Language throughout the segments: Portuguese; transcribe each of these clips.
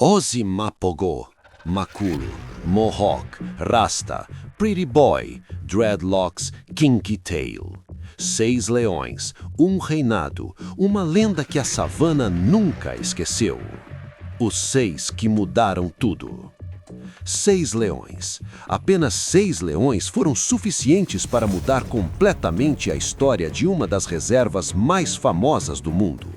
Ozzy-Mapogoo, Makulu, Mohawk, Rasta, Pretty Boy, Dreadlocks, Kinky Tail. 6 leões, um reinado, uma lenda que a savana nunca esqueceu. Os 6 que mudaram tudo. 6 leões. Apenas 6 leões foram suficientes para mudar completamente a história de uma das reservas mais famosas do mundo.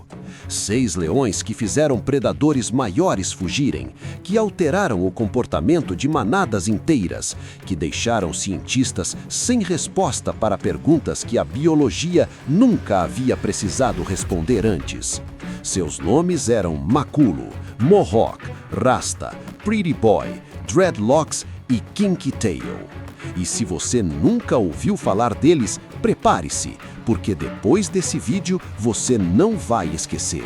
6 leões que fizeram predadores maiores fugirem, que alteraram o comportamento de manadas inteiras, que deixaram cientistas sem resposta para perguntas que a biologia nunca havia precisado responder antes. Seus nomes eram Makulu, Mohawk, Rasta, Pretty Boy, Dreadlocks e Kinky Tail. E se você nunca ouviu falar deles, prepare-se, porque depois desse vídeo você não vai esquecer.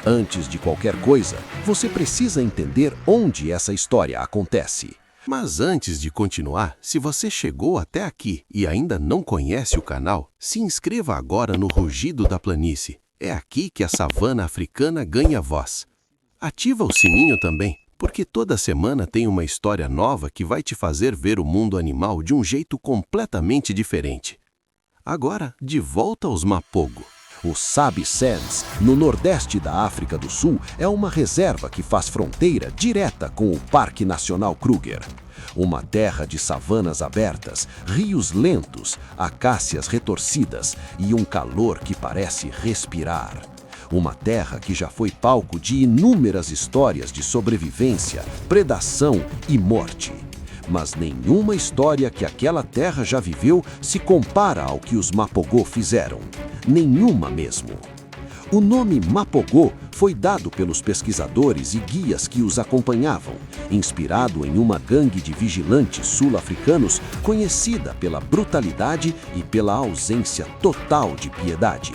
Antes de qualquer coisa, você precisa entender onde essa história acontece. Mas antes de continuar, se você chegou até aqui e ainda não conhece o canal, se inscreva agora no Rugido da Planície. É aqui que a savana africana ganha voz. Ativa o sininho também, porque toda semana tem uma história nova que vai te fazer ver o mundo animal de um jeito completamente diferente. Agora, de volta aos Mapogo. O Sabi Sands, no nordeste da África do Sul, é uma reserva que faz fronteira direta com o Parque Nacional Kruger. Uma terra de savanas abertas, rios lentos, acácias retorcidas e um calor que parece respirar. Uma terra que já foi palco de inúmeras histórias de sobrevivência, predação e morte. Mas nenhuma história que aquela terra já viveu se compara ao que os Mapogoo fizeram. Nenhuma mesmo. O nome Mapogoo foi dado pelos pesquisadores e guias que os acompanhavam, inspirado em uma gangue de vigilantes sul-africanos conhecida pela brutalidade e pela ausência total de piedade.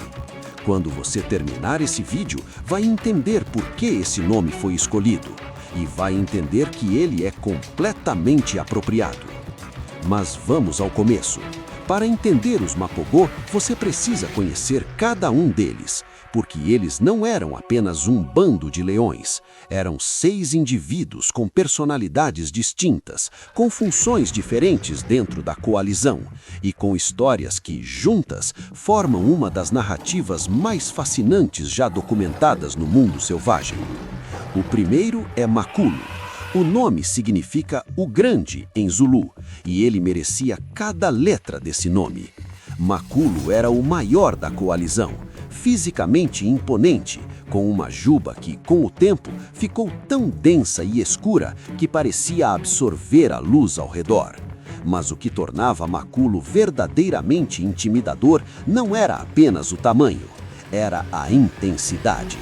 Quando você terminar esse vídeo, vai entender por que esse nome foi escolhido e vai entender que ele é completamente apropriado. Mas vamos ao começo. Para entender os Mapogoo, você precisa conhecer cada um deles, porque eles não eram apenas um bando de leões. Eram 6 indivíduos com personalidades distintas, com funções diferentes dentro da coalizão e com histórias que, juntas, formam uma das narrativas mais fascinantes já documentadas no mundo selvagem. O primeiro é Makulu. O nome significa o grande em Zulu, e ele merecia cada letra desse nome. Makulu era o maior da coalizão, fisicamente imponente, com uma juba que, com o tempo, ficou tão densa e escura que parecia absorver a luz ao redor. Mas o que tornava Makulu verdadeiramente intimidador não era apenas o tamanho, era a intensidade.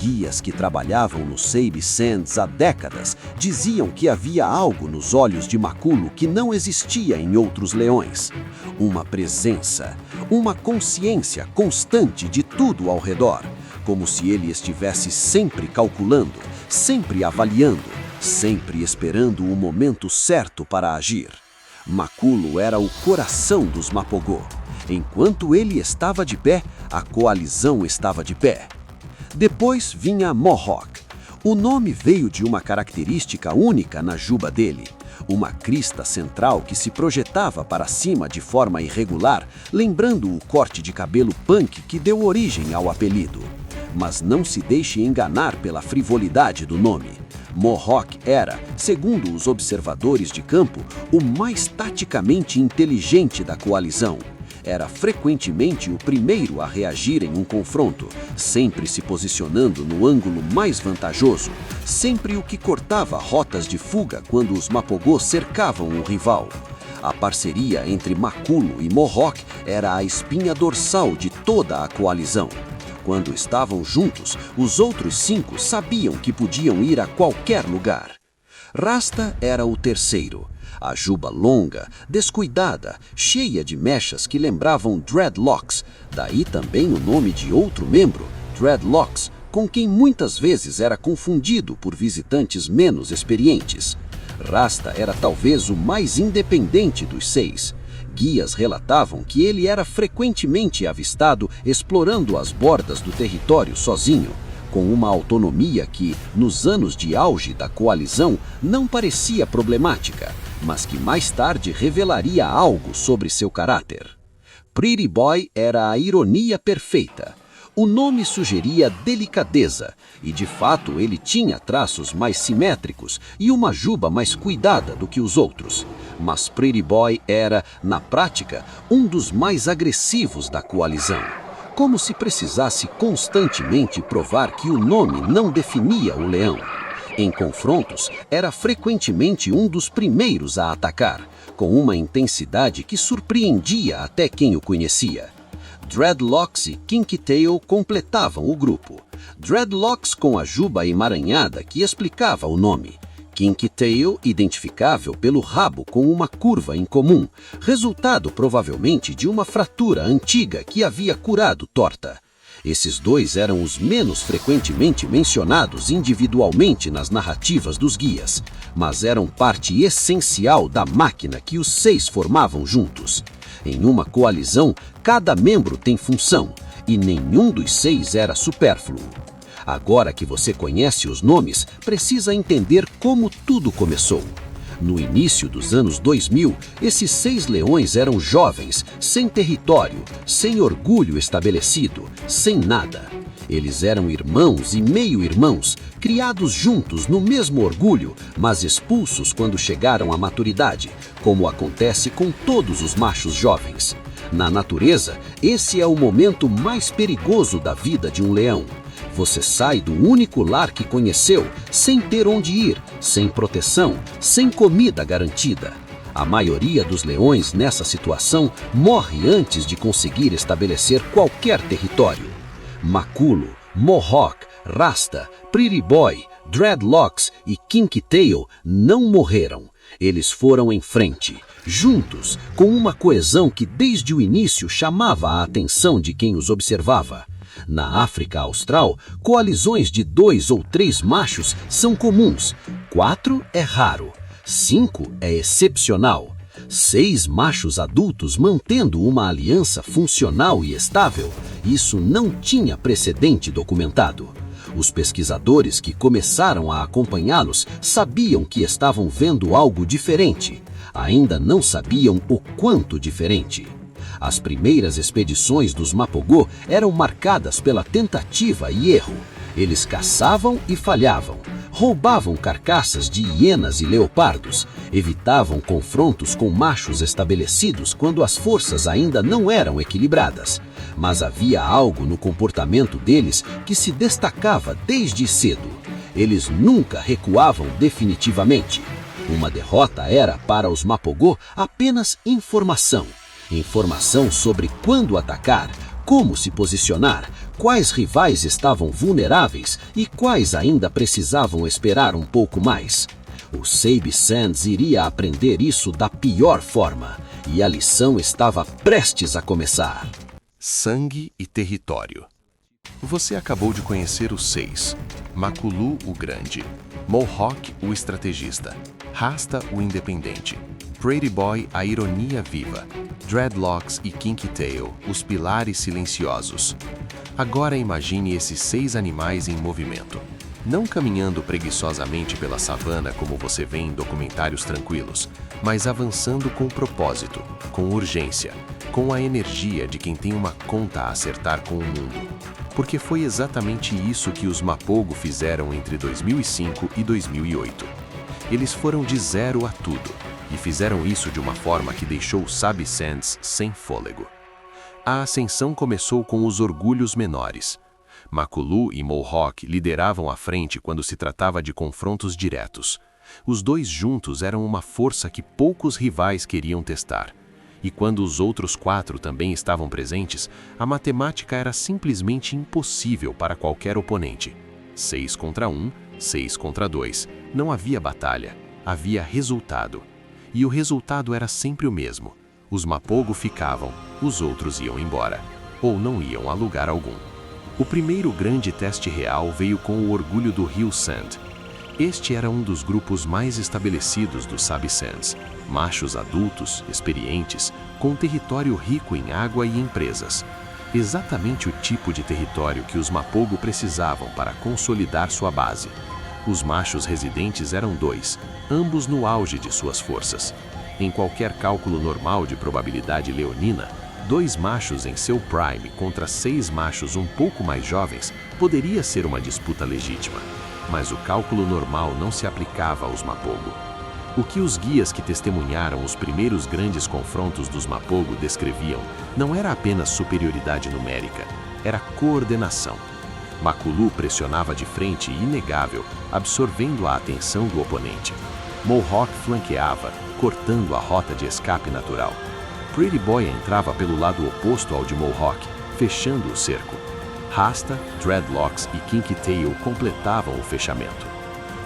Guias que trabalhavam no Sabi Sands há décadas diziam que havia algo nos olhos de Makulu que não existia em outros leões. Uma presença, uma consciência constante de tudo ao redor, como se ele estivesse sempre calculando, sempre avaliando, sempre esperando o momento certo para agir. Makulu era o coração dos Mapogoo. Enquanto ele estava de pé, a coalizão estava de pé. Depois vinha Mohawk. O nome veio de uma característica única na juba dele, uma crista central que se projetava para cima de forma irregular, lembrando o corte de cabelo punk que deu origem ao apelido. Mas não se deixe enganar pela frivolidade do nome. Mohawk era, segundo os observadores de campo, o mais taticamente inteligente da coalizão. Era frequentemente o primeiro a reagir em um confronto, sempre se posicionando no ângulo mais vantajoso, sempre o que cortava rotas de fuga quando os Mapogoo cercavam um rival. A parceria entre Makulu e Mohawk era a espinha dorsal de toda a coalizão. Quando estavam juntos, os outros 5 sabiam que podiam ir a qualquer lugar. Rasta era o terceiro. A juba longa, descuidada, cheia de mechas que lembravam dreadlocks, daí também o nome de outro membro, Dreadlocks, com quem muitas vezes era confundido por visitantes menos experientes. Rasta era talvez o mais independente dos 6. Guias relatavam que ele era frequentemente avistado explorando as bordas do território sozinho, com uma autonomia que, nos anos de auge da coalizão, não parecia problemática, mas que mais tarde revelaria algo sobre seu caráter. Pretty Boy era a ironia perfeita. O nome sugeria delicadeza, e de fato ele tinha traços mais simétricos e uma juba mais cuidada do que os outros. Mas Pretty Boy era, na prática, um dos mais agressivos da coalizão. Como se precisasse constantemente provar que o nome não definia o leão. Em confrontos, era frequentemente um dos primeiros a atacar, com uma intensidade que surpreendia até quem o conhecia. Dreadlocks e Kinky Tail completavam o grupo. Dreadlocks com a juba emaranhada que explicava o nome. Kinky Tail identificável pelo rabo com uma curva incomum, resultado provavelmente de uma fratura antiga que havia curado torta. Esses dois eram os menos frequentemente mencionados individualmente nas narrativas dos guias, mas eram parte essencial da máquina que os 6 formavam juntos. Em uma coalizão, cada membro tem função, e nenhum dos 6 era supérfluo. Agora que você conhece os nomes, precisa entender como tudo começou. No início dos anos 2000, esses 6 leões eram jovens, sem território, sem orgulho estabelecido, sem nada. Eles eram irmãos e meio-irmãos, criados juntos no mesmo orgulho, mas expulsos quando chegaram à maturidade, como acontece com todos os machos jovens. Na natureza, esse é o momento mais perigoso da vida de um leão. Você sai do único lar que conheceu, sem ter onde ir, sem proteção, sem comida garantida. A maioria dos leões nessa situação morre antes de conseguir estabelecer qualquer território. Maculo, Mohawk, Rasta, Pretty Boy, Dreadlocks e Kinky Tail não morreram. Eles foram em frente, juntos, com uma coesão que desde o início chamava a atenção de quem os observava. Na África Austral, coalizões de 2 ou 3 machos são comuns, 4 é raro, 5 é excepcional. 6 machos adultos mantendo uma aliança funcional e estável, isso não tinha precedente documentado. Os pesquisadores que começaram a acompanhá-los sabiam que estavam vendo algo diferente. Ainda não sabiam o quanto diferente. As primeiras expedições dos Mapogô eram marcadas pela tentativa e erro. Eles caçavam e falhavam, roubavam carcaças de hienas e leopardos, evitavam confrontos com machos estabelecidos quando as forças ainda não eram equilibradas. Mas havia algo no comportamento deles que se destacava desde cedo. Eles nunca recuavam definitivamente. Uma derrota era, para os Mapogô, apenas informação. Informação sobre quando atacar, como se posicionar, quais rivais estavam vulneráveis e quais ainda precisavam esperar um pouco mais. O Sabe Sands iria aprender isso da pior forma, e a lição estava prestes a começar. Sangue e território. Você acabou de conhecer os 6. Makulu, o grande. Mohawk, o estrategista. Rasta, o independente. Pretty Boy, a ironia viva. Dreadlocks e Kinky Tail, os pilares silenciosos. Agora imagine esses 6 animais em movimento. Não caminhando preguiçosamente pela savana como você vê em documentários tranquilos, mas avançando com propósito, com urgência, com a energia de quem tem uma conta a acertar com o mundo. Porque foi exatamente isso que os Mapogo fizeram entre 2005 e 2008. Eles foram de 0 a tudo, e fizeram isso de uma forma que deixou Sabe Sands sem fôlego. A ascensão começou com os orgulhos menores. Makulu e Mohawk lideravam a frente quando se tratava de confrontos diretos. Os dois juntos eram uma força que poucos rivais queriam testar. E quando os outros 4 também estavam presentes, a matemática era simplesmente impossível para qualquer oponente. 6 contra 1, 6 contra 2. Não havia batalha, havia resultado. E o resultado era sempre o mesmo. Os Mapogo ficavam, os outros iam embora. Ou não iam a lugar algum. O primeiro grande teste real veio com o orgulho do Rio Sand. Este era um dos grupos mais estabelecidos do Sabe Sands. Machos adultos, experientes, com território rico em água e empresas. Exatamente o tipo de território que os Mapogo precisavam para consolidar sua base. Os machos residentes eram 2, ambos no auge de suas forças. Em qualquer cálculo normal de probabilidade leonina, 2 machos em seu prime contra 6 machos um pouco mais jovens poderia ser uma disputa legítima. Mas o cálculo normal não se aplicava aos Mapogo. O que os guias que testemunharam os primeiros grandes confrontos dos Mapogo descreviam não era apenas superioridade numérica, era coordenação. Makulu pressionava de frente inegável, absorvendo a atenção do oponente. Mohawk flanqueava, cortando a rota de escape natural. Pretty Boy entrava pelo lado oposto ao de Mohawk, fechando o cerco. Rasta, Dreadlocks e Kinky Tail completavam o fechamento.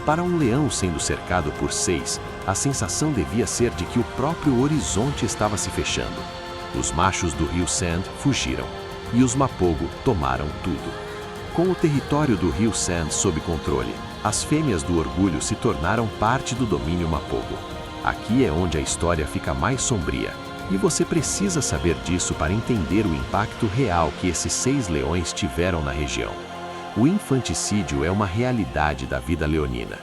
Para um leão sendo cercado por 6, a sensação devia ser de que o próprio horizonte estava se fechando. Os machos do Rio Sand fugiram, e os Mapogo tomaram tudo. Com o território do Rio Sand sob controle, as fêmeas do orgulho se tornaram parte do domínio Mapogo. Aqui é onde a história fica mais sombria, e você precisa saber disso para entender o impacto real que esses 6 leões tiveram na região. O infanticídio é uma realidade da vida leonina.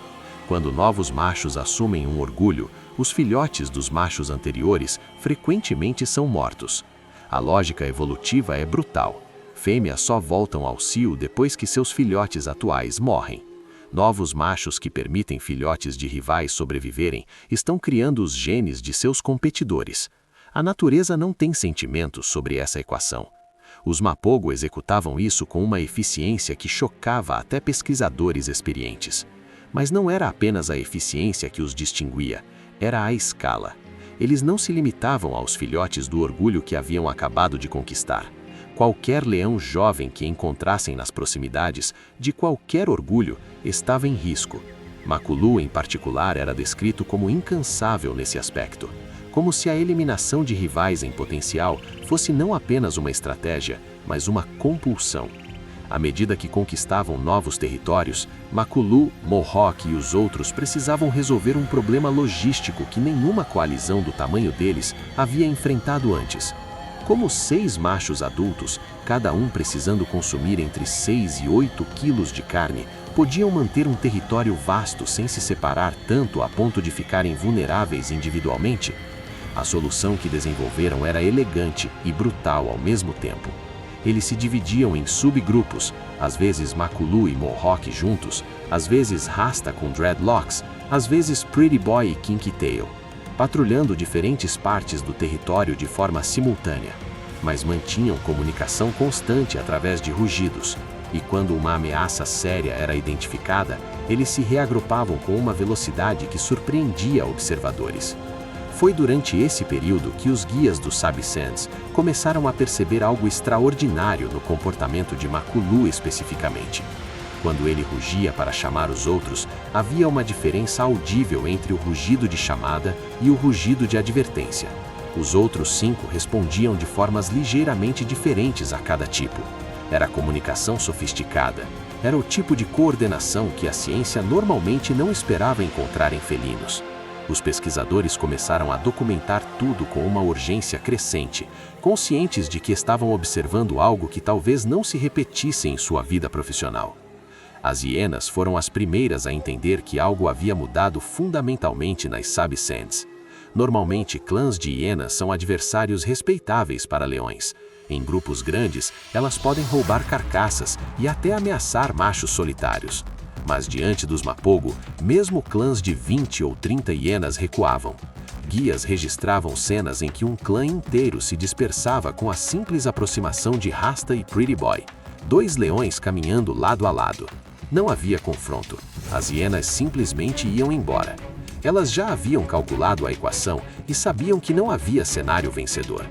Quando novos machos assumem um orgulho, os filhotes dos machos anteriores frequentemente são mortos. A lógica evolutiva é brutal. Fêmeas só voltam ao cio depois que seus filhotes atuais morrem. Novos machos que permitem filhotes de rivais sobreviverem estão criando os genes de seus competidores. A natureza não tem sentimentos sobre essa equação. Os Mapogo executavam isso com uma eficiência que chocava até pesquisadores experientes. Mas não era apenas a eficiência que os distinguia, era a escala. Eles não se limitavam aos filhotes do orgulho que haviam acabado de conquistar. Qualquer leão jovem que encontrassem nas proximidades de qualquer orgulho estava em risco. Makulu, em particular, era descrito como incansável nesse aspecto, como se a eliminação de rivais em potencial fosse não apenas uma estratégia, mas uma compulsão. À medida que conquistavam novos territórios, Makulu, Mohawk e os outros precisavam resolver um problema logístico que nenhuma coalizão do tamanho deles havia enfrentado antes. Como 6 machos adultos, cada um precisando consumir entre 6 e 8 quilos de carne, podiam manter um território vasto sem se separar tanto a ponto de ficarem vulneráveis individualmente? A solução que desenvolveram era elegante e brutal ao mesmo tempo. Eles se dividiam em subgrupos, às vezes Makulu e Mohawk juntos, às vezes Rasta com Dreadlocks, às vezes Pretty Boy e Kinky Tail, patrulhando diferentes partes do território de forma simultânea, mas mantinham comunicação constante através de rugidos, e quando uma ameaça séria era identificada, eles se reagrupavam com uma velocidade que surpreendia observadores. Foi durante esse período que os guias do Sabi Sands começaram a perceber algo extraordinário no comportamento de Makulu especificamente. Quando ele rugia para chamar os outros, havia uma diferença audível entre o rugido de chamada e o rugido de advertência. Os outros 5 respondiam de formas ligeiramente diferentes a cada tipo. Era comunicação sofisticada. Era o tipo de coordenação que a ciência normalmente não esperava encontrar em felinos. Os pesquisadores começaram a documentar tudo com uma urgência crescente, conscientes de que estavam observando algo que talvez não se repetisse em sua vida profissional. As hienas foram as primeiras a entender que algo havia mudado fundamentalmente nas Sabi Sands. Normalmente, clãs de hienas são adversários respeitáveis para leões. Em grupos grandes, elas podem roubar carcaças e até ameaçar machos solitários. Mas diante dos Mapogo, mesmo clãs de 20 ou 30 hienas recuavam. Guias registravam cenas em que um clã inteiro se dispersava com a simples aproximação de Rasta e Pretty Boy, 2 leões caminhando lado a lado. Não havia confronto. As hienas simplesmente iam embora. Elas já haviam calculado a equação e sabiam que não havia cenário vencedor.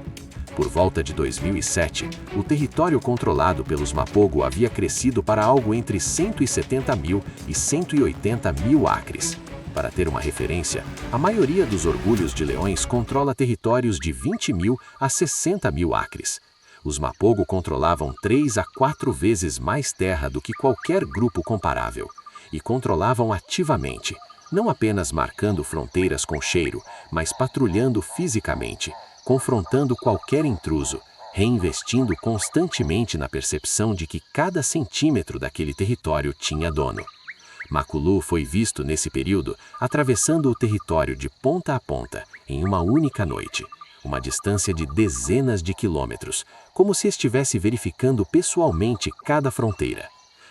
Por volta de 2007, o território controlado pelos Mapogo havia crescido para algo entre 170 mil e 180 mil acres. Para ter uma referência, a maioria dos orgulhos de leões controla territórios de 20 mil a 60 mil acres. Os Mapogo controlavam 3 a 4 vezes mais terra do que qualquer grupo comparável, e controlavam ativamente, não apenas marcando fronteiras com cheiro, mas patrulhando fisicamente, confrontando qualquer intruso, reinvestindo constantemente na percepção de que cada centímetro daquele território tinha dono. Makulu foi visto nesse período atravessando o território de ponta a ponta em uma única noite, uma distância de dezenas de quilômetros, como se estivesse verificando pessoalmente cada fronteira.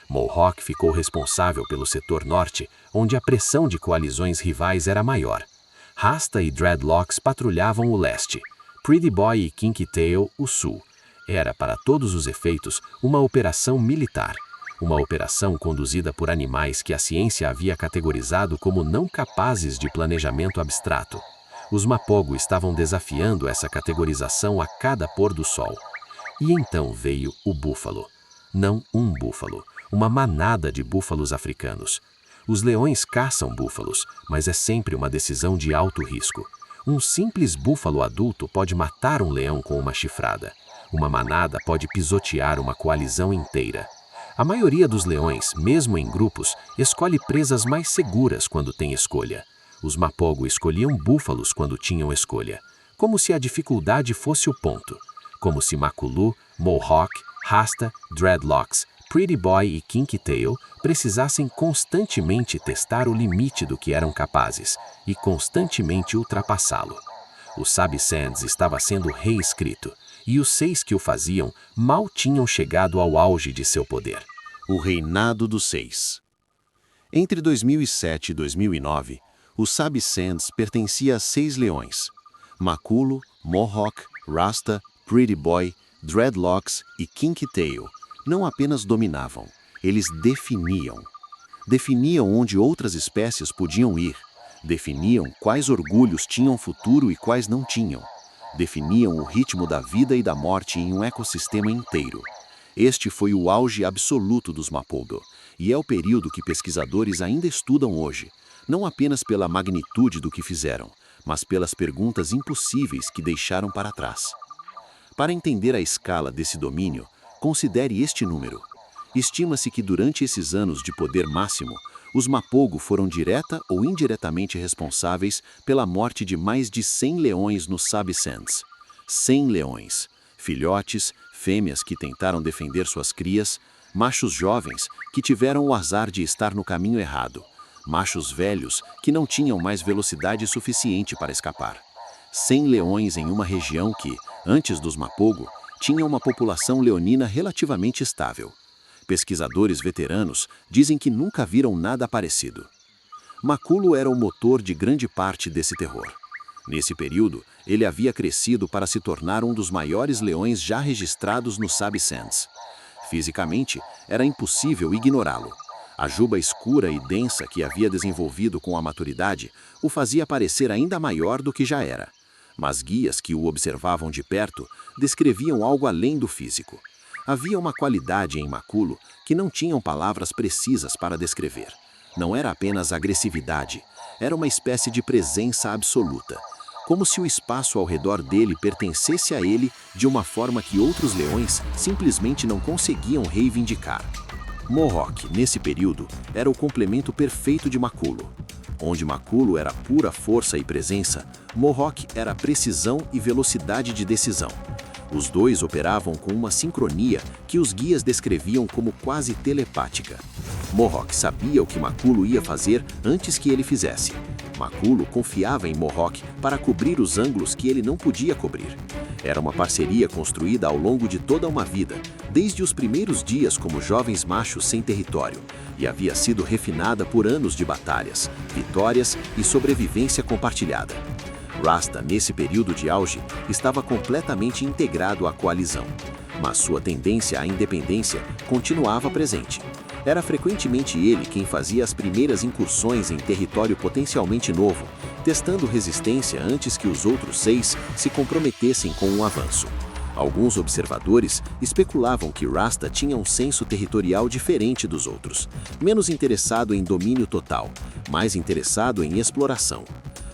Mohawk ficou responsável pelo setor norte, onde a pressão de coalizões rivais era maior. Rasta e Dreadlocks patrulhavam o leste, Pretty Boy e Kinky Tail o sul. Era, para todos os efeitos, uma operação militar. Uma operação conduzida por animais que a ciência havia categorizado como não capazes de planejamento abstrato. Os Mapogo estavam desafiando essa categorização a cada pôr do sol. E então veio o búfalo. Não um búfalo, uma manada de búfalos africanos. Os leões caçam búfalos, mas é sempre uma decisão de alto risco. Um simples búfalo adulto pode matar um leão com uma chifrada. Uma manada pode pisotear uma coalizão inteira. A maioria dos leões, mesmo em grupos, escolhe presas mais seguras quando tem escolha. Os Mapogo escolhiam búfalos quando tinham escolha, como se a dificuldade fosse o ponto. Como se Makulu, Mohawk, Rasta, Dreadlocks, Pretty Boy e Kinky Tail precisassem constantemente testar o limite do que eram capazes e constantemente ultrapassá-lo. O Sabi Sands estava sendo reescrito, e os 6 que o faziam mal tinham chegado ao auge de seu poder. O Reinado dos 6. Entre 2007 e 2009, o Sabi Sands pertencia a 6 leões: Makulu, Mohawk, Rasta, Pretty Boy, Dreadlocks e Kinky Tail. Não apenas dominavam, eles definiam. Definiam onde outras espécies podiam ir. Definiam quais orgulhos tinham futuro e quais não tinham. Definiam o ritmo da vida e da morte em um ecossistema inteiro. Este foi o auge absoluto dos Mapogo, e é o período que pesquisadores ainda estudam hoje, não apenas pela magnitude do que fizeram, mas pelas perguntas impossíveis que deixaram para trás. Para entender a escala desse domínio, considere este número. Estima-se que durante esses anos de poder máximo, os Mapogo foram direta ou indiretamente responsáveis pela morte de mais de 100 leões no Sabi Sands. 100 leões, filhotes, fêmeas que tentaram defender suas crias, machos jovens que tiveram o azar de estar no caminho errado, machos velhos que não tinham mais velocidade suficiente para escapar. 100 leões em uma região que, antes dos Mapogo, tinha uma população leonina relativamente estável. Pesquisadores veteranos dizem que nunca viram nada parecido. Makulu era o motor de grande parte desse terror. Nesse período, ele havia crescido para se tornar um dos maiores leões já registrados no Sabi Sands. Fisicamente, era impossível ignorá-lo. A juba escura e densa que havia desenvolvido com a maturidade o fazia parecer ainda maior do que já era. Mas guias que o observavam de perto descreviam algo além do físico. Havia uma qualidade em Makulu que não tinham palavras precisas para descrever. Não era apenas agressividade, era uma espécie de presença absoluta, como se o espaço ao redor dele pertencesse a ele de uma forma que outros leões simplesmente não conseguiam reivindicar. Mohawk, nesse período, era o complemento perfeito de Makulu. Onde Makulu era pura força e presença, Mohawk era precisão e velocidade de decisão. Os dois operavam com uma sincronia que os guias descreviam como quase telepática. Mohawk sabia o que Makulu ia fazer antes que ele fizesse. Makulu confiava em Mohawk para cobrir os ângulos que ele não podia cobrir. Era uma parceria construída ao longo de toda uma vida, desde os primeiros dias como jovens machos sem território, e havia sido refinada por anos de batalhas, vitórias e sobrevivência compartilhada. Rasta, nesse período de auge, estava completamente integrado à coalizão, mas sua tendência à independência continuava presente. Era frequentemente ele quem fazia as primeiras incursões em território potencialmente novo, testando resistência antes que os outros 6 se comprometessem com um avanço. Alguns observadores especulavam que Rasta tinha um senso territorial diferente dos outros, menos interessado em domínio total, mais interessado em exploração.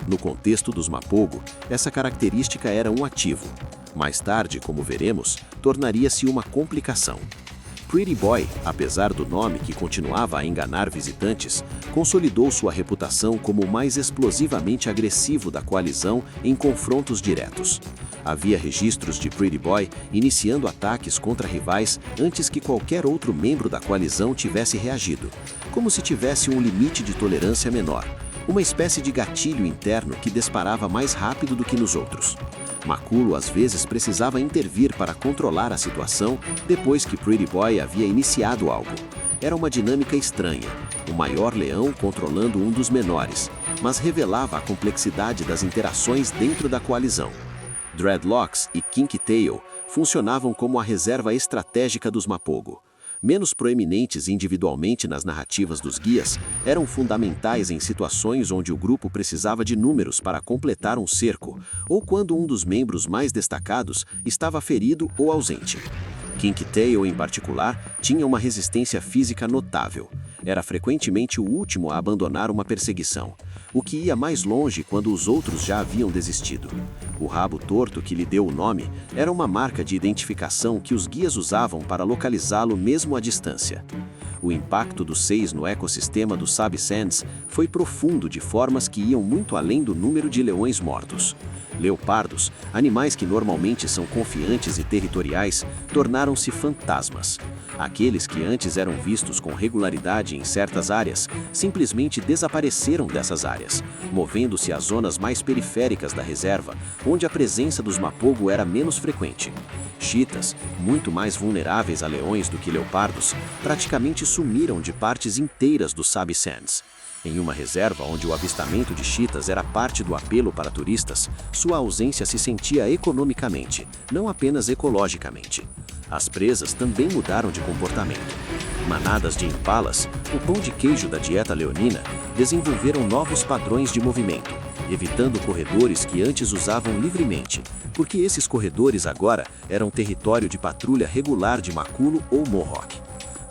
No contexto dos Mapogo, essa característica era um ativo. Mais tarde, como veremos, tornaria-se uma complicação. Pretty Boy, apesar do nome que continuava a enganar visitantes, consolidou sua reputação como o mais explosivamente agressivo da coalizão em confrontos diretos. Havia registros de Pretty Boy iniciando ataques contra rivais antes que qualquer outro membro da coalizão tivesse reagido, como se tivesse um limite de tolerância menor, uma espécie de gatilho interno que disparava mais rápido do que nos outros. Maculo às vezes precisava intervir para controlar a situação depois que Pretty Boy havia iniciado algo. Era uma dinâmica estranha, o maior leão controlando um dos menores, mas revelava a complexidade das interações dentro da coalizão. Dreadlocks e Kinky Tail funcionavam como a reserva estratégica dos Mapogo. Menos proeminentes individualmente nas narrativas dos guias, eram fundamentais em situações onde o grupo precisava de números para completar um cerco, ou quando um dos membros mais destacados estava ferido ou ausente. Kinky Tail, em particular, tinha uma resistência física notável. Era frequentemente o último a abandonar uma perseguição, o que ia mais longe quando os outros já haviam desistido. O rabo torto que lhe deu o nome era uma marca de identificação que os guias usavam para localizá-lo mesmo à distância. O impacto dos 6 no ecossistema do Sabi Sands foi profundo de formas que iam muito além do número de leões mortos. Leopardos, animais que normalmente são confiantes e territoriais, tornaram-se fantasmas. Aqueles que antes eram vistos com regularidade em certas áreas, simplesmente desapareceram dessas áreas, movendo-se às zonas mais periféricas da reserva, onde a presença dos Mapogo era menos frequente. Cheetahs, muito mais vulneráveis a leões do que leopardos, praticamente sumiram de partes inteiras do Sabi Sands. Em uma reserva onde o avistamento de cheetahs era parte do apelo para turistas, sua ausência se sentia economicamente, não apenas ecologicamente. As presas também mudaram de comportamento. Manadas de impalas, o pão de queijo da dieta leonina, desenvolveram novos padrões de movimento, evitando corredores que antes usavam livremente, porque esses corredores agora eram território de patrulha regular de Maculo ou Mohawk.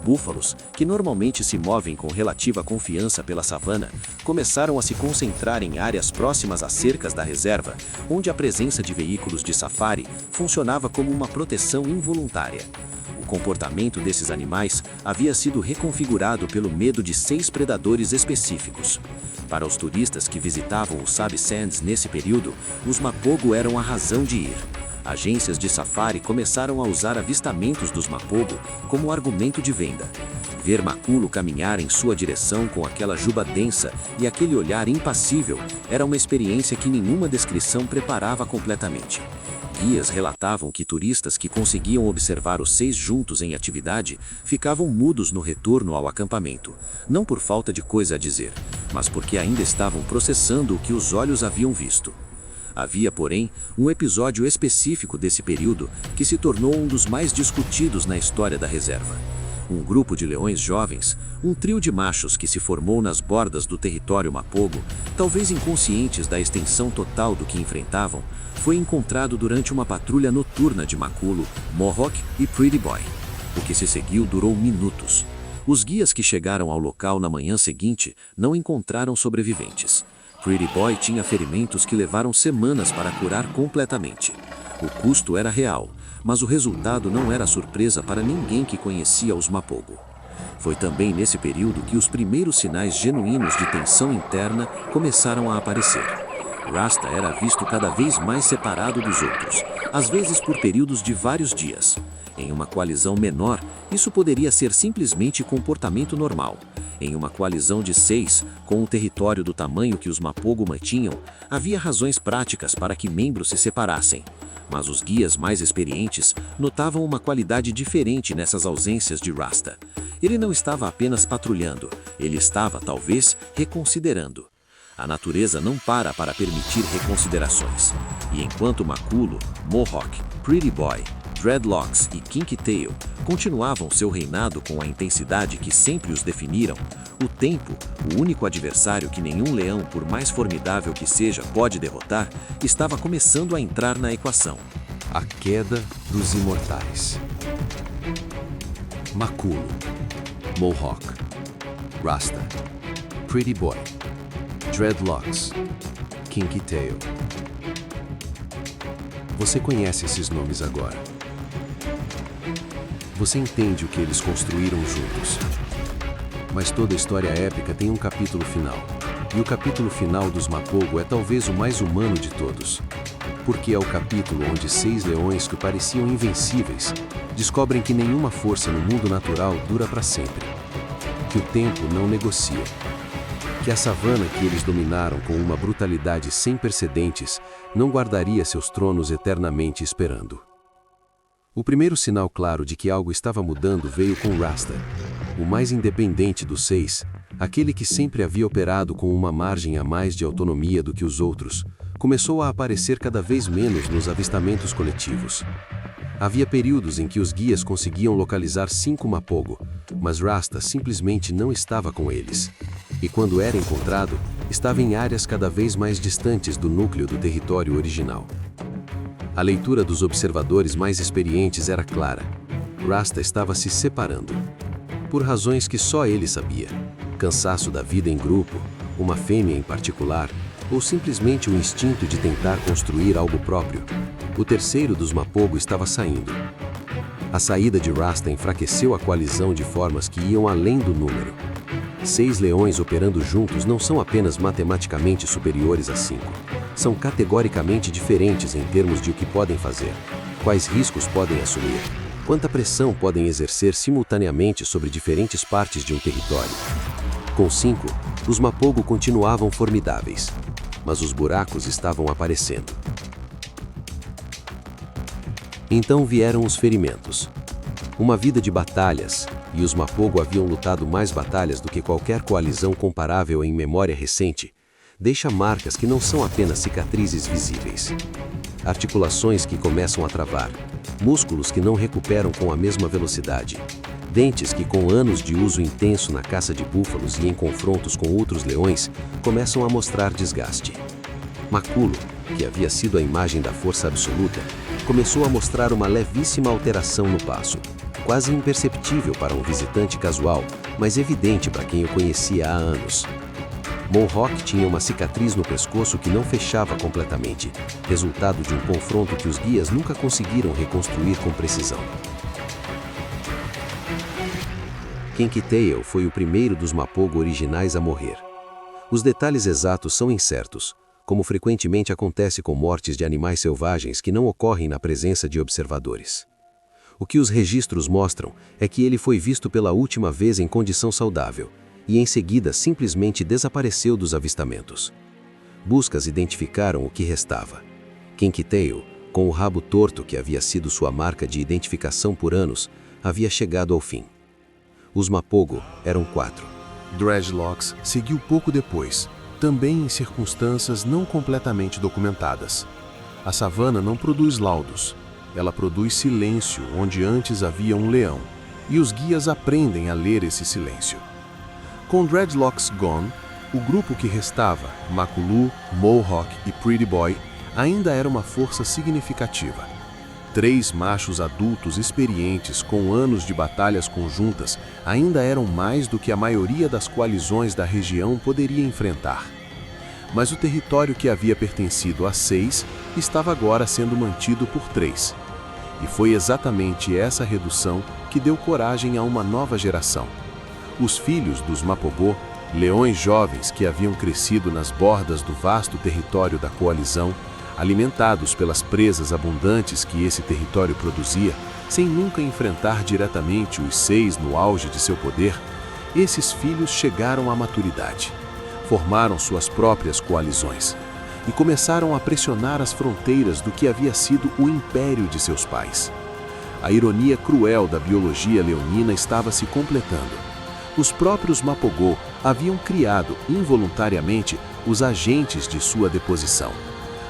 Búfalos, que normalmente se movem com relativa confiança pela savana, começaram a se concentrar em áreas próximas às cercas da reserva, onde a presença de veículos de safari funcionava como uma proteção involuntária. O comportamento desses animais havia sido reconfigurado pelo medo de 6 predadores específicos. Para os turistas que visitavam o Sabi Sands nesse período, os Mapogo eram a razão de ir. Agências de safari começaram a usar avistamentos dos Mapogo como argumento de venda. Ver Maculo caminhar em sua direção com aquela juba densa e aquele olhar impassível era uma experiência que nenhuma descrição preparava completamente. Guias relatavam que turistas que conseguiam observar os 6 juntos em atividade ficavam mudos no retorno ao acampamento, não por falta de coisa a dizer, mas porque ainda estavam processando o que os olhos haviam visto. Havia, porém, um episódio específico desse período que se tornou um dos mais discutidos na história da reserva. Um grupo de leões jovens, um trio de machos que se formou nas bordas do território Mapogo, talvez inconscientes da extensão total do que enfrentavam, foi encontrado durante uma patrulha noturna de Maculo, Mohawk e Pretty Boy. O que se seguiu durou minutos. Os guias que chegaram ao local na manhã seguinte não encontraram sobreviventes. Pretty Boy tinha ferimentos que levaram semanas para curar completamente. O custo era real, mas o resultado não era surpresa para ninguém que conhecia os Mapogo. Foi também nesse período que os primeiros sinais genuínos de tensão interna começaram a aparecer. Rasta era visto cada vez mais separado dos outros, às vezes por períodos de vários dias. Em uma coalizão menor, isso poderia ser simplesmente comportamento normal. Em uma coalizão de 6, com um território do tamanho que os Mapogo mantinham, havia razões práticas para que membros se separassem. Mas os guias mais experientes notavam uma qualidade diferente nessas ausências de Rasta. Ele não estava apenas patrulhando, ele estava, talvez, reconsiderando. A natureza não para permitir reconsiderações. E enquanto Maculo, Mohawk, Pretty Boy, Dreadlocks e Kinky Tail continuavam seu reinado com a intensidade que sempre os definiram, o tempo, o único adversário que nenhum leão, por mais formidável que seja, pode derrotar, estava começando a entrar na equação. A queda dos imortais. Maculo, Mohawk, Rasta, Pretty Boy, Dreadlocks, Kinky Tail. Você conhece esses nomes agora. Você entende o que eles construíram juntos. Mas toda história épica tem um capítulo final. E o capítulo final dos Mapogo é talvez o mais humano de todos. porque é o capítulo onde 6 leões que pareciam invencíveis descobrem que nenhuma força no mundo natural dura para sempre, que o tempo não negocia, que a savana que eles dominaram com uma brutalidade sem precedentes não guardaria seus tronos eternamente esperando. O primeiro sinal claro de que algo estava mudando veio com Rasta, o mais independente dos 6, aquele que sempre havia operado com uma margem a mais de autonomia do que os outros, começou a aparecer cada vez menos nos avistamentos coletivos. Havia períodos em que os guias conseguiam localizar 5 Mapogo, mas Rasta simplesmente não estava com eles. E quando era encontrado, estava em áreas cada vez mais distantes do núcleo do território original. A leitura dos observadores mais experientes era clara. Rasta estava se separando. Por razões que só ele sabia. Cansaço da vida em grupo, uma fêmea em particular, ou simplesmente o instinto de tentar construir algo próprio. O terceiro dos Mapogo estava saindo. A saída de Rasta enfraqueceu a coalizão de formas que iam além do número. 6 leões operando juntos não são apenas matematicamente superiores a 5. São categoricamente diferentes em termos de o que podem fazer, quais riscos podem assumir, quanta pressão podem exercer simultaneamente sobre diferentes partes de um território. Com 5, os Mapogo continuavam formidáveis, mas os buracos estavam aparecendo. Então vieram os ferimentos. Uma vida de batalhas, e os Mapogo haviam lutado mais batalhas do que qualquer coalizão comparável em memória recente, deixa marcas que não são apenas cicatrizes visíveis. Articulações que começam a travar, músculos que não recuperam com a mesma velocidade, dentes que com anos de uso intenso na caça de búfalos e em confrontos com outros leões, começam a mostrar desgaste. Maculo, que havia sido a imagem da força absoluta, começou a mostrar uma levíssima alteração no passo, quase imperceptível para um visitante casual, mas evidente para quem o conhecia há anos. Mohawk tinha uma cicatriz no pescoço que não fechava completamente, resultado de um confronto que os guias nunca conseguiram reconstruir com precisão. Kenkitail foi o primeiro dos Mapogo originais a morrer. Os detalhes exatos são incertos, como frequentemente acontece com mortes de animais selvagens que não ocorrem na presença de observadores. O que os registros mostram é que ele foi visto pela última vez em condição saudável, e em seguida simplesmente desapareceu dos avistamentos. Buscas identificaram o que restava. Kenkitail, com o rabo torto que havia sido sua marca de identificação por anos, havia chegado ao fim. Os Mapogo eram 4. Dreadlocks seguiu pouco depois, também em circunstâncias não completamente documentadas. A savana não produz laudos. Ela produz silêncio onde antes havia um leão, e os guias aprendem a ler esse silêncio. Com Dreadlocks gone, o grupo que restava, Makulu, Mohawk e Pretty Boy, ainda era uma força significativa. 3 machos adultos experientes com anos de batalhas conjuntas ainda eram mais do que a maioria das coalizões da região poderia enfrentar. Mas o território que havia pertencido a 6 estava agora sendo mantido por 3. E foi exatamente essa redução que deu coragem a uma nova geração. Os filhos dos Mapogo, leões jovens que haviam crescido nas bordas do vasto território da coalizão, alimentados pelas presas abundantes que esse território produzia, sem nunca enfrentar diretamente os 6 no auge de seu poder, esses filhos chegaram à maturidade, formaram suas próprias coalizões e começaram a pressionar as fronteiras do que havia sido o império de seus pais. A ironia cruel da biologia leonina estava se completando. Os próprios Mapogo haviam criado involuntariamente os agentes de sua deposição.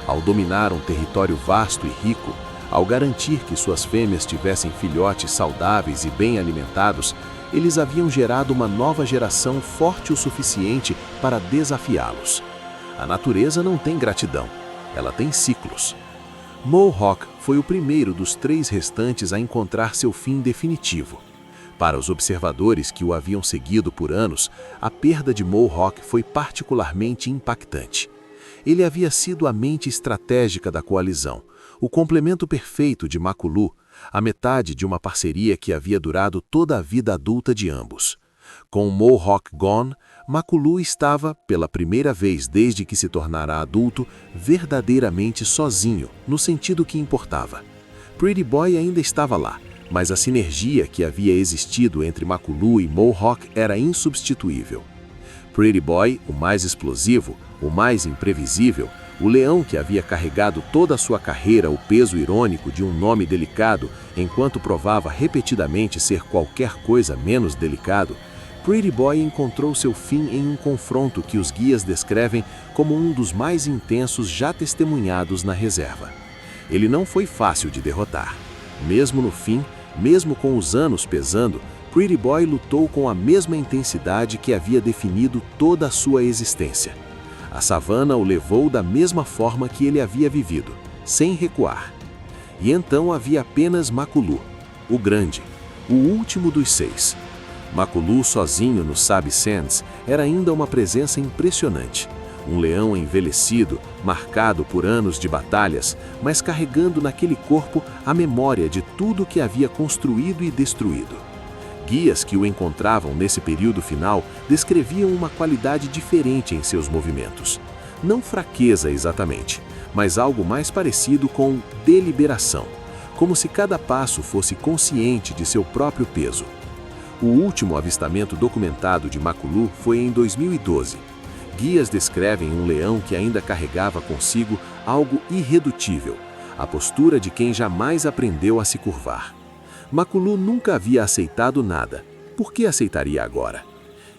Ao dominar um território vasto e rico, ao garantir que suas fêmeas tivessem filhotes saudáveis e bem alimentados, eles haviam gerado uma nova geração forte o suficiente para desafiá-los. A natureza não tem gratidão, ela tem ciclos. Mohawk foi o primeiro dos 3 restantes a encontrar seu fim definitivo. Para os observadores que o haviam seguido por anos, a perda de Mohawk foi particularmente impactante. Ele havia sido a mente estratégica da coalizão, o complemento perfeito de Makulu, a metade de uma parceria que havia durado toda a vida adulta de ambos. Com Mohawk gone, Makulu estava, pela primeira vez desde que se tornara adulto, verdadeiramente sozinho, no sentido que importava. Pretty Boy ainda estava lá, mas a sinergia que havia existido entre Makulu e Mohawk era insubstituível. Pretty Boy, o mais explosivo, o mais imprevisível, o leão que havia carregado toda a sua carreira o peso irônico de um nome delicado, enquanto provava repetidamente ser qualquer coisa menos delicado, Pretty Boy encontrou seu fim em um confronto que os guias descrevem como um dos mais intensos já testemunhados na reserva. Ele não foi fácil de derrotar. Mesmo no fim, mesmo com os anos pesando, Pretty Boy lutou com a mesma intensidade que havia definido toda a sua existência. A savana o levou da mesma forma que ele havia vivido, sem recuar. E então havia apenas Makulu, o grande, o último dos 6. Makulu sozinho no Sabi Sands era ainda uma presença impressionante. Um leão envelhecido, marcado por anos de batalhas, mas carregando naquele corpo a memória de tudo que havia construído e destruído. Guias que o encontravam nesse período final descreviam uma qualidade diferente em seus movimentos. Não fraqueza exatamente, mas algo mais parecido com deliberação, como se cada passo fosse consciente de seu próprio peso. O último avistamento documentado de Makulu foi em 2012. Guias descrevem um leão que ainda carregava consigo algo irredutível, a postura de quem jamais aprendeu a se curvar. Makulu nunca havia aceitado nada. Por que aceitaria agora?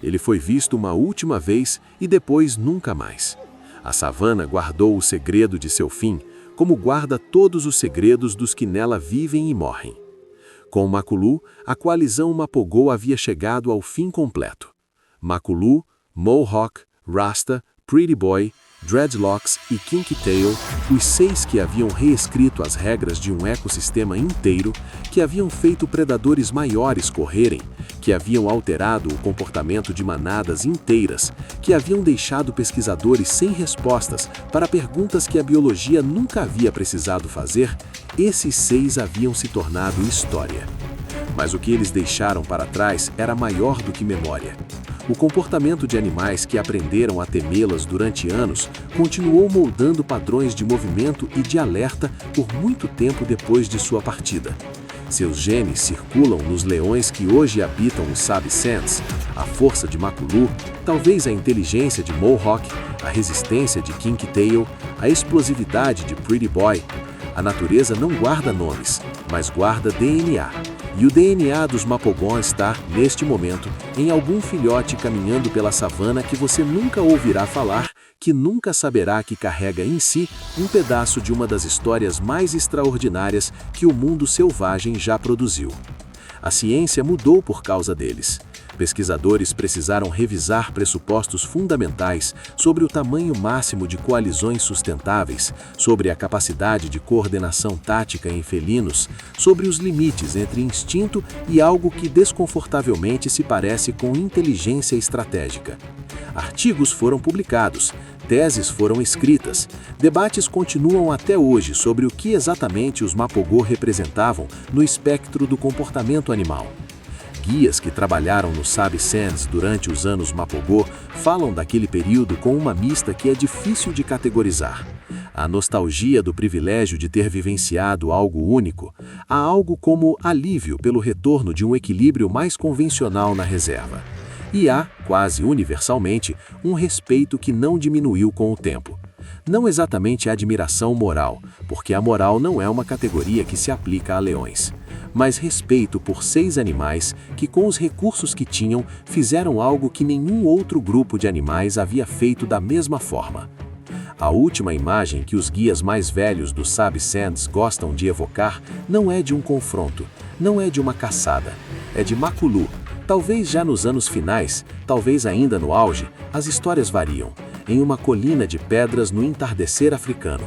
Ele foi visto uma última vez e depois nunca mais. A savana guardou o segredo de seu fim, como guarda todos os segredos dos que nela vivem e morrem. Com Makulu, a coalizão Mapogô havia chegado ao fim completo. Makulu, Mohawk, Rasta, Pretty Boy, Dreadlocks e Kinky Tail, os 6 que haviam reescrito as regras de um ecossistema inteiro, que haviam feito predadores maiores correrem, que haviam alterado o comportamento de manadas inteiras, que haviam deixado pesquisadores sem respostas para perguntas que a biologia nunca havia precisado fazer, esses 6 haviam se tornado história. Mas o que eles deixaram para trás era maior do que memória. O comportamento de animais que aprenderam a temê-las durante anos continuou moldando padrões de movimento e de alerta por muito tempo depois de sua partida. Seus genes circulam nos leões que hoje habitam os Sabi Sands, a força de Makulu, talvez a inteligência de Mohawk, a resistência de Kinky Tail, a explosividade de Pretty Boy. A natureza não guarda nomes, mas guarda DNA. E o DNA dos Mapogô está, neste momento, em algum filhote caminhando pela savana que você nunca ouvirá falar, que nunca saberá que carrega em si um pedaço de uma das histórias mais extraordinárias que o mundo selvagem já produziu. A ciência mudou por causa deles. Pesquisadores precisaram revisar pressupostos fundamentais sobre o tamanho máximo de coalizões sustentáveis, sobre a capacidade de coordenação tática em felinos, sobre os limites entre instinto e algo que desconfortavelmente se parece com inteligência estratégica. Artigos foram publicados, teses foram escritas, debates continuam até hoje sobre o que exatamente os Mapogô representavam no espectro do comportamento animal. Guias que trabalharam no Sabi Sands durante os anos Mapogô falam daquele período com uma mista que é difícil de categorizar. A nostalgia do privilégio de ter vivenciado algo único, há algo como alívio pelo retorno de um equilíbrio mais convencional na reserva. E há, quase universalmente, um respeito que não diminuiu com o tempo. Não exatamente a admiração moral, porque a moral não é uma categoria que se aplica a leões, mas respeito por 6 animais que, com os recursos que tinham, fizeram algo que nenhum outro grupo de animais havia feito da mesma forma. A última imagem que os guias mais velhos do Sabi Sands gostam de evocar não é de um confronto, não é de uma caçada, é de Makulu. Talvez já nos anos finais, talvez ainda no auge, as histórias variam, em uma colina de pedras no entardecer africano.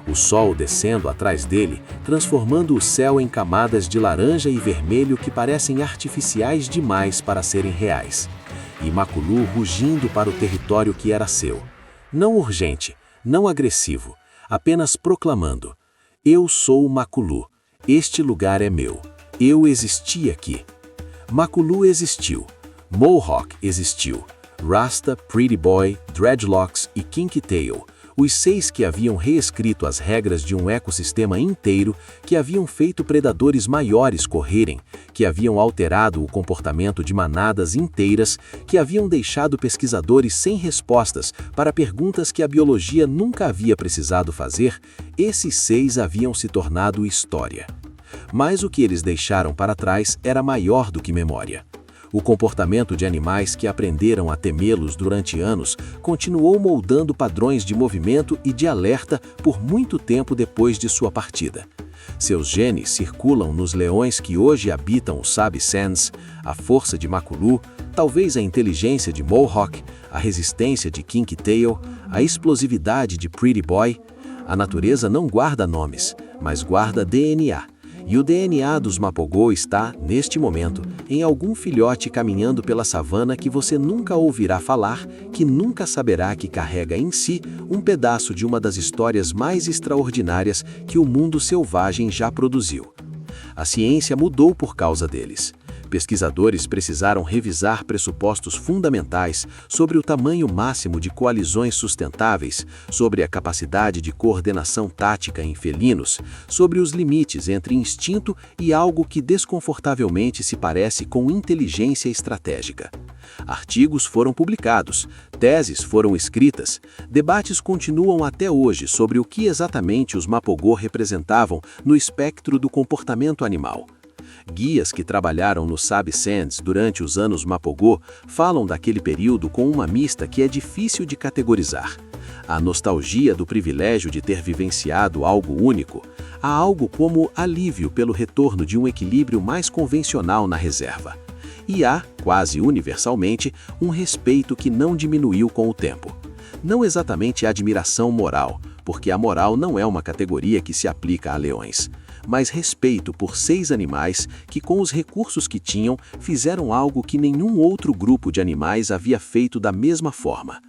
O sol descendo atrás dele, transformando o céu em camadas de laranja e vermelho que parecem artificiais demais para serem reais. E Makulu rugindo para o território que era seu. Não urgente, não agressivo, apenas proclamando: eu sou Makulu, este lugar é meu, eu existi aqui. Makulu existiu. Mohawk existiu. Rasta, Pretty Boy, Dreadlocks e Kinky Tail, os 6 que haviam reescrito as regras de um ecossistema inteiro, que haviam feito predadores maiores correrem, que haviam alterado o comportamento de manadas inteiras, que haviam deixado pesquisadores sem respostas para perguntas que a biologia nunca havia precisado fazer, esses 6 haviam se tornado história. Mas o que eles deixaram para trás era maior do que memória. O comportamento de animais que aprenderam a temê-los durante anos continuou moldando padrões de movimento e de alerta por muito tempo depois de sua partida. Seus genes circulam nos leões que hoje habitam o Sabi Sands, a força de Makulu, talvez a inteligência de Mohawk, a resistência de Kinky Tail, a explosividade de Pretty Boy. A natureza não guarda nomes, mas guarda DNA. E o DNA dos Mapogô está, neste momento, em algum filhote caminhando pela savana que você nunca ouvirá falar, que nunca saberá que carrega em si um pedaço de uma das histórias mais extraordinárias que o mundo selvagem já produziu. A ciência mudou por causa deles. Pesquisadores precisaram revisar pressupostos fundamentais sobre o tamanho máximo de coalizões sustentáveis, sobre a capacidade de coordenação tática em felinos, sobre os limites entre instinto e algo que desconfortavelmente se parece com inteligência estratégica. Artigos foram publicados, teses foram escritas, debates continuam até hoje sobre o que exatamente os Mapogô representavam no espectro do comportamento animal. Guias que trabalharam no Sabi Sands durante os anos Mapogô falam daquele período com uma mista que é difícil de categorizar. A nostalgia do privilégio de ter vivenciado algo único, há algo como alívio pelo retorno de um equilíbrio mais convencional na reserva. E há, quase universalmente, um respeito que não diminuiu com o tempo. Não exatamente a admiração moral, porque a moral não é uma categoria que se aplica a leões, mas respeito por 6 animais que, com os recursos que tinham, fizeram algo que nenhum outro grupo de animais havia feito da mesma forma.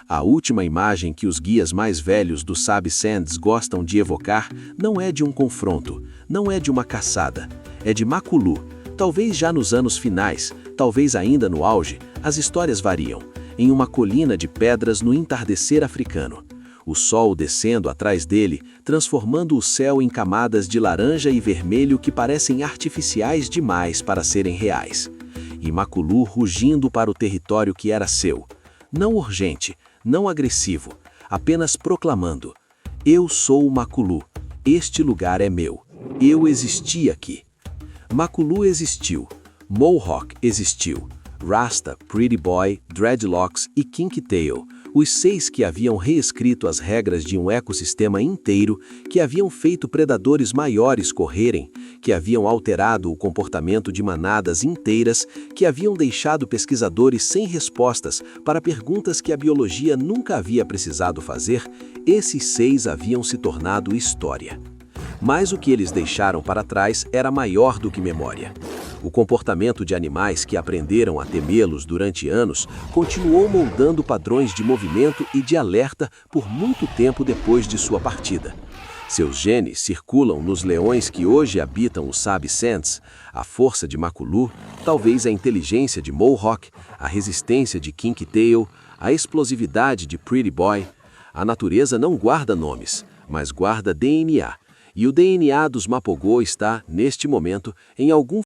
A última imagem que os guias mais velhos do Sabi Sands gostam de evocar não é de um confronto, não é de uma caçada, é de Makulu. Talvez já nos anos finais, talvez ainda no auge, as histórias variam, em uma colina de pedras no entardecer africano. O sol descendo atrás dele, transformando o céu em camadas de laranja e vermelho que parecem artificiais demais para serem reais. E Makulu rugindo para o território que era seu. Não urgente, não agressivo, apenas proclamando: eu sou o Makulu, este lugar é meu, eu existi aqui. Makulu existiu, Mohawk existiu, Rasta, Pretty Boy, Dreadlocks e Kinky Tail, os 6 que haviam reescrito as regras de um ecossistema inteiro, que haviam feito predadores maiores correrem, que haviam alterado o comportamento de manadas inteiras, que haviam deixado pesquisadores sem respostas para perguntas que a biologia nunca havia precisado fazer, esses 6 haviam se tornado história. Mas o que eles deixaram para trás era maior do que memória. O comportamento de animais que aprenderam a temê-los durante anos continuou moldando padrões de movimento e de alerta por muito tempo depois de sua partida. Seus genes circulam nos leões que hoje habitam o Sabi Sands, a força de Makulu, talvez a inteligência de Mohawk, a resistência de Kinky Tail, a explosividade de Pretty Boy. A natureza não guarda nomes, mas guarda DNA. E o DNA dos Mapogô está, neste momento, em algum